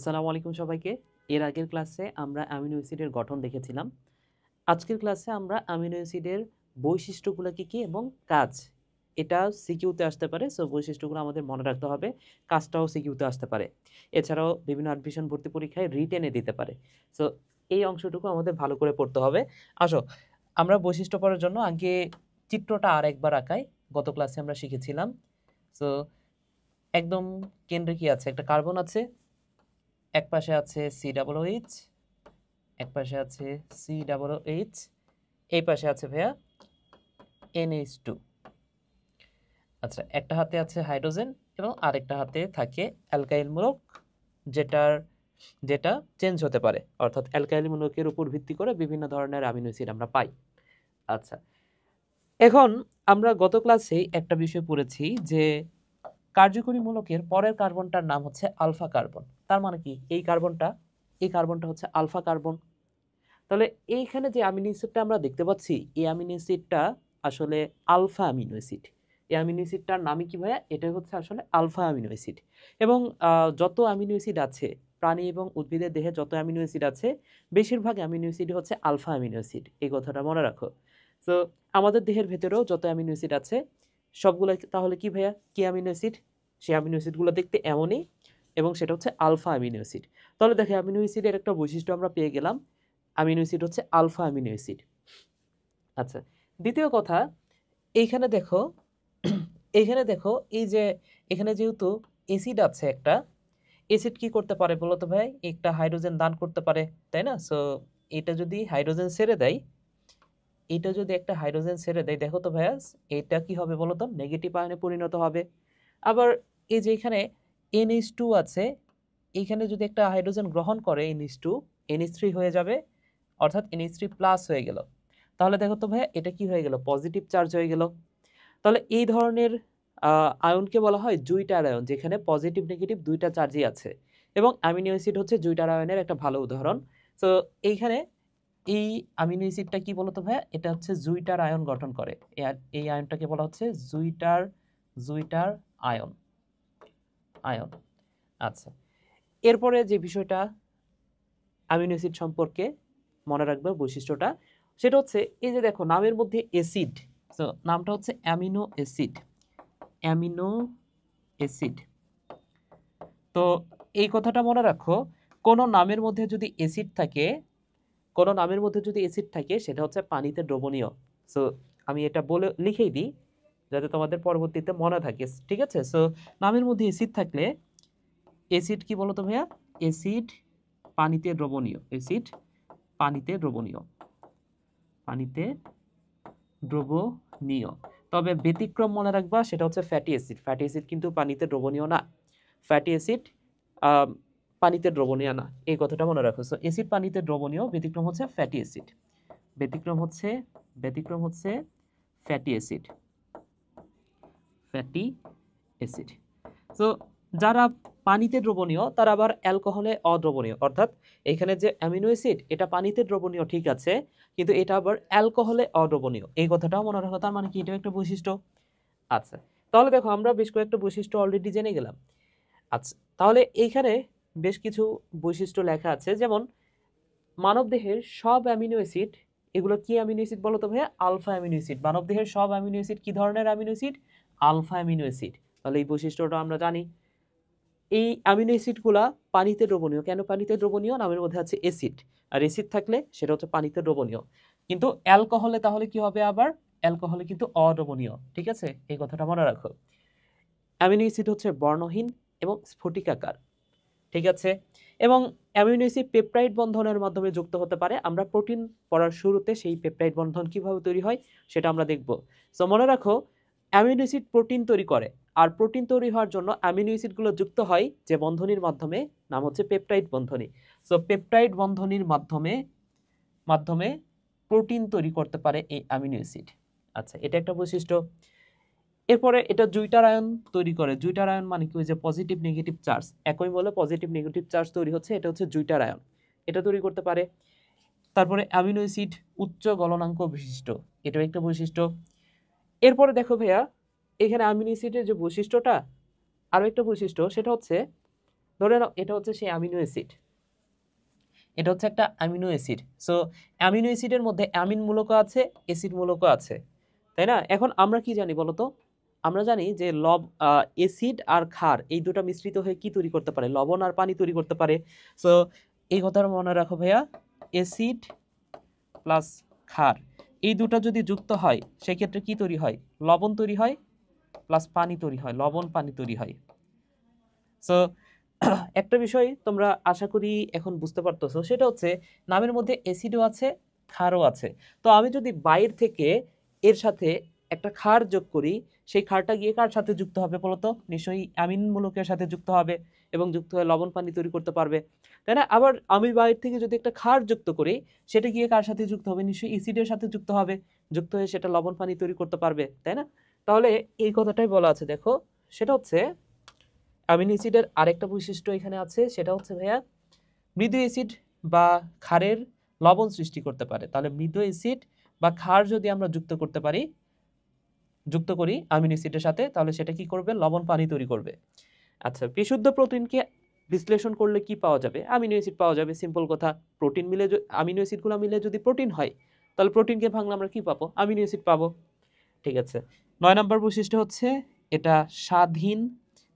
আসসালামু আলাইকুম সবাইকে। এর আগের ক্লাসে আমরা অ্যামিনো অ্যাসিডের গঠন দেখেছিলাম। আজকের ক্লাসে আমরা অ্যামিনো অ্যাসিডের বৈশিষ্ট্যগুলো কি এবং কাজ, এটা সিকিউতে আসতে পারে। সো বৈশিষ্ট্যগুলো আমাদের মনে রাখতে হবে। কাজটাও সিকিউতে আসতে পারে। এছাড়াও বিভিন্ন অ্যাডমিশন ভর্তি পরীক্ষায় রিটেনে দিতে পারে। সো এই অংশটুকু আমাদের ভালো করে পড়তে হবে। আসো, আমরা বৈশিষ্ট্য পড়ার জন্য আগে চিত্রটা আরেকবার আঁকাই। গত ক্লাসে আমরা শিখেছিলাম। সো একদম কেন্দ্রে কি আছে? একটা কার্বন আছে, এক পাশে আছে COOH, এক পাশে আছে COOH, এই পাশে আছে ভাইয়া NH2। আচ্ছা, একটা হাতে আছে হাইড্রোজেন এবং আরেকটা হাতে থাকে অ্যালকাইল মূলক, যেটা চেঞ্জ হতে পারে, অর্থাৎ অ্যালকাইল মূলকের উপর ভিত্তি করে বিভিন্ন ধরনের অ্যামিনো অ্যাসিড আমরা পাই। আচ্ছা, এখন আমরা গত ক্লাসে একটা বিষয় পড়েছি যে কার্যকরী মূলকের পরের কার্বনটার নাম হচ্ছে আলফা কার্বন। তার মানে কি এই কার্বনটা হচ্ছে আলফা কার্বন। তাহলে এইখানে যে অ্যামিনো অ্যাসিডটা আমরা দেখতে পাচ্ছি, এই অ্যামিনো অ্যাসিডটা আসলে আলফা অ্যামিনো অ্যাসিড। এই অ্যামিনো অ্যাসিডটার নামই কি ভাইয়া? এটা হচ্ছে আসলে আলফা অ্যামিনো অ্যাসিড। এবং যত অ্যামিনো অ্যাসিড আছে, প্রাণী এবং উদ্ভিদের দেহে যত অ্যামিনো অ্যাসিড আছে, বেশিরভাগ অ্যামিনো অ্যাসিড হচ্ছে আলফা অ্যামিনো অ্যাসিড। এই কথাটা মনে রাখো। সো আমাদের দেহের ভেতরেও যত অ্যামিনো অ্যাসিড আছে, সবগুলো তাহলে কি ভাইয়া? কি অ্যামিনো অ্যাসিড? সেই অ্যামিনো অ্যাসিডগুলো দেখতে এমনই, এবং সেটা হচ্ছে আলফা অ্যামিনো অ্যাসিড। তাহলে দেখো, অ্যামিনো অ্যাসিডের একটা বৈশিষ্ট্য আমরা পেয়ে গেলাম। অ্যামিনো অ্যাসিড হচ্ছে আলফা অ্যামিনো অ্যাসিড। আচ্ছা, দ্বিতীয় কথা, এইখানে দেখো এইখানে দেখো, এই যে এখানে যেহেতু অ্যাসিড আছে, একটা অ্যাসিড কি করতে পারে বলো তো ভাই? একটা হাইড্রোজেন দান করতে পারে, তাই না? সো এটা যদি হাইড্রোজেন ছেড়ে দেয়, এটা যদি একটা হাইড্রোজেন ছেড়ে দেয়, দেখো তো ভাইয়া, এটা কি হবে বলো তো? নেগেটিভ আয়নে পরিণত হবে। আবার এই যে এখানে NH2 আছে, এইখানে যদি একটা হাইড্রোজেন গ্রহণ করে NH2, NH3 হয়ে যাবে, অর্থাৎ NH3 প্লাস হয়ে গেল। তাহলে দেখো তো ভাইয়া, এটা কি হয়ে গেল? পজিটিভ চার্জ হয়ে গেল। তাহলে এই ধরনের আয়নকে বলা হয় জুইটার আয়ন, যেখানে পজিটিভ নেগেটিভ দুইটা চার্জই আছে। এবং অ্যামিনো অ্যাসিড হচ্ছে জুইটার আয়নের একটা ভালো উদাহরণ। সো এইখানে এই অ্যামিনো অ্যাসিডটা কি বলতো ভাইয়া? এটা হচ্ছে জুইটার আয়ন গঠন করে। এই আয়নটাকে বলা হচ্ছে জুইটার আয়ন আয়ন আচ্ছা, এরপরে যে বিষয়টা অ্যামিনো অ্যাসিড সম্পর্কে মনে রাখবে বৈশিষ্ট্যটা, সেটা হচ্ছে এই যে দেখো নামের মধ্যে অ্যাসিড। সো নামটা হচ্ছে অ্যামিনো অ্যাসিড। Amino acid. তো এই কথাটা মনে রাখো, কোনো নামের মধ্যে যদি অ্যাসিড থাকে, কোনো নামের মধ্যে যদি অ্যাসিড থাকে, সেটা হচ্ছে পানিতে দ্রবণীয়। সো আমি এটা বলে লিখেই দিই, যাতে তোমাদের পরবর্তীতে মনে থাকে, ঠিক আছে? সো নামের মধ্যে অ্যাসিড থাকলে, অ্যাসিড কি বলতো ভাইয়া? অ্যাসিড পানিতে দ্রবণীয়। অ্যাসিড পানিতে দ্রবণীয়। পানিতে দ্রবণীয়। তবে ব্যতিক্রম মনে রাখবা, সেটা হচ্ছে ফ্যাটি অ্যাসিড। ফ্যাটি অ্যাসিড কিন্তু পানিতে দ্রবণীয় না। ফ্যাটি অ্যাসিড পানিতে দ্রবণীয় না, এই কথাটা মনে রাখো। সো অ্যাসিড পানিতে দ্রবণীয়, ব্যতিক্রম হচ্ছে ফ্যাটি অ্যাসিড। ব্যতিক্রম হচ্ছে fatty acid. Fatty acid. So যারা পানিতে দ্রবণীয়, তারা আবার অ্যালকোহলে অদ্রবণীয়। অর্থাৎ এখানে যে অ্যামিনো অ্যাসিড, এটা পানিতে দ্রবণীয় ঠিক আছে, কিন্তু এটা আবার অ্যালকোহলে অদ্রবণীয়। এই কথাটাও মনে রাখো। তার মানে কি এটাও একটা বৈশিষ্ট্য। আচ্ছা, তাহলে দেখো আমরা বেশ কয়েকটা বৈশিষ্ট্য অলরেডি জেনে গেলাম। আচ্ছা, তাহলে এইখানে বেশ কিছু বৈশিষ্ট্য লেখা আছে, যেমন মানবদেহের সব অ্যামিনো অ্যাসিড, এগুলো কি অ্যামিনো অ্যাসিড বলো তো ভাইয়া? Alpha amino acid. মানবদেহের সব অ্যামিনো অ্যাসিড কি ধরনের amino acid? Alpha amino acid. তাহলে এই বৈশিষ্ট্যটা আমরা জানি। এই অ্যামিনো অ্যাসিডগুলা পানিতে দ্রবণীয়। কেন পানিতে দ্রবণীয়? নামের মধ্যে আছে অ্যাসিড, আর অ্যাসিড থাকলে সেটা হচ্ছে পানিতে দ্রবণীয়। কিন্তু অ্যালকোহলে তাহলে কি হবে? আবার অ্যালকোহলে কিন্তু অদ্রবণীয়, ঠিক আছে? এই কথাটা মনে রাখো। অ্যামিনো অ্যাসিড হচ্ছে বর্ণহীন এবং স্ফটিকাকার, ঠিক আছে? এবং অ্যামিনো অ্যাসিড পেপটাইড বন্ধনের মাধ্যমে যুক্ত হতে পারে। আমরা প্রোটিন পড়ার শুরুতে সেই পেপটাইড বন্ধন কিভাবে তৈরি হয় সেটা আমরা দেখব। সো মনে রাখো, অ্যামিনো অ্যাসিড প্রোটিন তৈরি করে, আর প্রোটিন তৈরি হওয়ার জন্য অ্যামিনো অ্যাসিডগুলো যুক্ত হয় যে বন্ধনীর মাধ্যমে, নাম হচ্ছে পেপটাইড বন্ধনী। সো পেপটাইড বন্ধনীর মাধ্যমে মাধ্যমে প্রোটিন তৈরি করতে পারে এই অ্যামিনো অ্যাসিড। আচ্ছা, এটা একটা বৈশিষ্ট্য। এরপরে এটা জুইটার আয়ন তৈরি করে। জুইটার আয়ন মানে কি? ওই যে পজিটিভ নেগেটিভ চার্জ, একই বলে পজিটিভ নেগেটিভ চার্জ তৈরি হচ্ছে, এটা হচ্ছে জুইটার আয়ন, এটা তৈরি করতে পারে। তারপরে অ্যামিনো অ্যাসিড উচ্চ গলনাঙ্ক বিশিষ্ট, এটাও একটা বৈশিষ্ট্য। এরপরে দেখো ভাইয়া, এখানে অ্যামিনো অ্যাসিডের যে বৈশিষ্ট্যটা, আরও একটা বৈশিষ্ট্য, সেটা হচ্ছে ধরে নাও এটা হচ্ছে সেই অ্যামিনো অ্যাসিড, এটা হচ্ছে একটা অ্যামিনো অ্যাসিড। সো অ্যামিনো অ্যাসিডের মধ্যে অ্যামিন মূলকও আছে, অ্যাসিড মূলকও আছে, তাই না? এখন আমরা কি জানি বলতো? আমরা জানি যে অ্যাসিড আর ক্ষার এই দুটো মিশ্রিত হয়ে কি তৈরি করতে পারে? লবণ আর পানি তৈরি করতে পারে। সো এই কথাটা মনে রাখো ভাইয়া, অ্যাসিড প্লাস ক্ষার এই দুটো যদি যুক্ত হয় সেক্ষেত্রে কি তৈরি হয়? লবণ তৈরি হয় প্লাস পানি তৈরি হয়, লবণ পানি তৈরি হয়। সো একটা বিষয় তোমরা আশা করি এখন বুঝতে পারতেছো, সেটা হচ্ছে নামের মধ্যে অ্যাসিডও আছে, ক্ষারও আছে। তো আমি যদি বাইরে থেকে এর সাথে একটা ক্ষার যোগ করি, সেই ক্ষারটা গিয়ে কার সাথে যুক্ত হবে বলতো? নিশ্চয়ই অ্যামিন মূলকের সাথে যুক্ত হবে এবং যুক্ত হয়ে লবণ পানি তৈরি করতে পারবে, তাই না? আবার আমি বাইরে থেকে যদি একটা ক্ষার যুক্ত করি, সেটা গিয়ে কার সাথে যুক্ত হবে? নিশ্চয়ই অ্যাসিডের সাথে যুক্ত হবে, যুক্ত হয়ে সেটা লবণ পানি তৈরি করতে পারবে, তাই না? তাহলে এই কথাটাই বলা আছে, দেখো সেটা হচ্ছে অ্যামিনো অ্যাসিডের আরেকটা বৈশিষ্ট্য এখানে আছে, সেটা হচ্ছে ভাইয়া মৃদু অ্যাসিড বা ক্ষারের লবণ সৃষ্টি করতে পারে। তাহলে মৃদু অ্যাসিড বা ক্ষার যদি আমরা যুক্ত করি অ্যামিনো অ্যাসিডের সাথে, তাহলে সেটা কি করবে? লবণ পানি তৈরি করবে। আচ্ছা, বিশুদ্ধ প্রোটিনকে বিশ্লেষণ করলে কি পাওয়া যাবে? অ্যামিনো অ্যাসিড পাওয়া যাবে, সিম্পল কথা। প্রোটিন মিলে অ্যামিনো অ্যাসিডগুলো মিলে যদি প্রোটিন হয়, তাহলে প্রোটিনকে ভাঙলে আমরা কি পাবো? অ্যামিনো অ্যাসিড পাবো। ঠিক আছে, 9 নম্বর বৈশিষ্ট্য হচ্ছে এটা স্বাধীন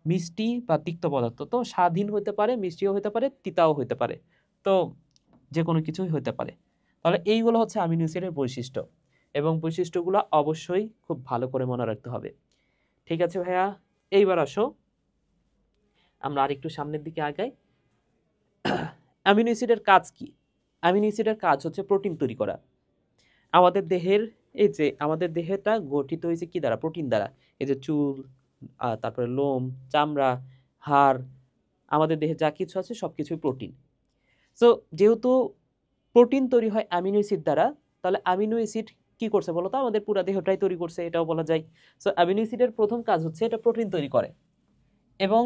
মিষ্টি বা তিক্ত পদার্থ। তো স্বাধীন হতে পারে, মিষ্টিও হতে পারে, তিতাও হতে পারে, তো যে কোনো কিছুই হতে পারে। তাহলে এইগুলো হচ্ছে অ্যামিনো অ্যাসিডের বৈশিষ্ট্য, এবং বৈশিষ্ট্যগুলো অবশ্যই খুব ভালো করে মনে রাখতে হবে। ঠিক আছে ভাইয়া, এইবার আসো আমরা আরেকটু সামনের দিকে আগাই। অ্যামিনো অ্যাসিডের কাজ কি? অ্যামিনো অ্যাসিডের কাজ হচ্ছে প্রোটিন তৈরি করা। আমাদের দেহের এই যে আমাদের দেহটা গঠিত হয়েছে কি দ্বারা? প্রোটিন দ্বারা। এই যে চুল, তারপরে লোম, চামড়া, হাড়, আমাদের দেহে যা কিছু আছে সবকিছুই প্রোটিন। সো যেহেতু প্রোটিন তৈরি হয় অ্যামিনো অ্যাসিড দ্বারা, তাহলে অ্যামিনো অ্যাসিড কি করছে বলো তো? আমাদের পুরো দেহটাই তৈরি করছে, এটাও বলা যায়। সো অ্যামিনো অ্যাসিডের প্রথম কাজ হচ্ছে এটা প্রোটিন তৈরি করে, এবং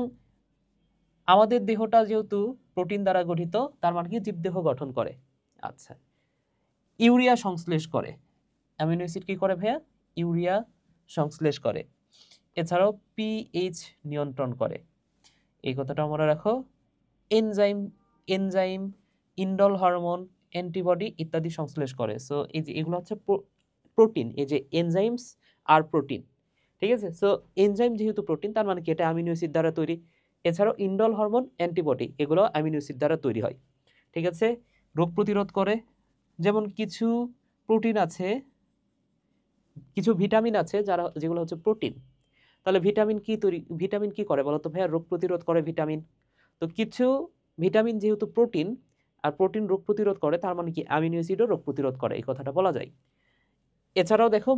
আমাদের দেহটা যেহেতু প্রোটিন দ্বারা গঠিত, তার মানে কি জীবদেহ গঠন করে। আচ্ছা, ইউরিয়া সংশ্লেষ করে। অ্যামিনো অ্যাসিড কি করে ভাইয়া? ইউরিয়া সংশ্লেষ করে। এছাড়াও পিএইচ নিয়ন্ত্রণ করে, এই কথাটা মনে রাখো। এনজাইম এনজাইম ইন্ডল হরমোন, অ্যান্টিবডি ইত্যাদি সংশ্লেষ করে। সো এই যে এগুলো হচ্ছে প্রোটিন, এই যে এনজাইমস আর প্রোটিন, ঠিক আছে? সো এনজাইম যেহেতু প্রোটিন, তার মানে কি এটা অ্যামিনো অ্যাসিড দ্বারা তৈরি। এছাড়াও ইন্ডল হরমোন, অ্যান্টিবডি এগুলো অ্যামিনো অ্যাসিড দ্বারা তৈরি হয়, ঠিক আছে? রোগ প্রতিরোধ করে, যেমন কিছু প্রোটিন আছে, কিছু ভিটামিন আছে যেগুলো হচ্ছে প্রোটিন। তাহলে ভিটামিন কি করে বলো তো ভাইয়া? রোগ প্রতিরোধ করে ভিটামিন। তো কিছু ভিটামিন যেহেতু প্রোটিন, আর প্রোটিন রোগ প্রতিরোধ করে, তার মানে কি অ্যামিনো অ্যাসিডও রোগ প্রতিরোধ করে, এই কথাটা বলা যায়। এছাড়াও দেখো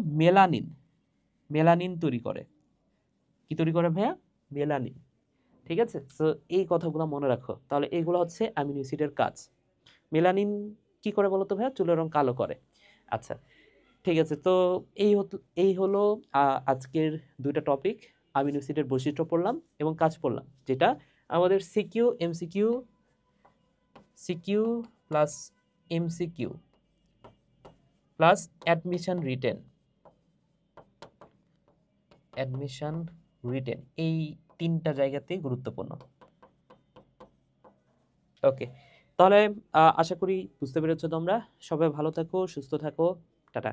মেলানিন তৈরি করে। কি তৈরি করে ভাইয়া? মেলানিন, ঠিক আছে? সো এই কথাগুলো মনে রাখো। তাহলে এইগুলো হচ্ছে অ্যামিনো অ্যাসিডের কাজ। মেলানিন কি করে বলো তো ভাইয়া? চুলের রং কালো করে। আচ্ছা, ঠিক আছে। তো এই হলো আজকের দুইটা টপিক, অ্যামিনো অ্যাসিডের বৈশিষ্ট্য পড়লাম এবং কাজ পড়লাম, যেটা আমাদের CQ plus MCQ plus admission written এই তিনটা জায়গাতেই গুরুত্বপূর্ণ। ওকে, তাহলে আশা করি বুঝতে পেরেছো তোমরা। সবাই ভালো থাকো, সুস্থ থাকো, টাটা।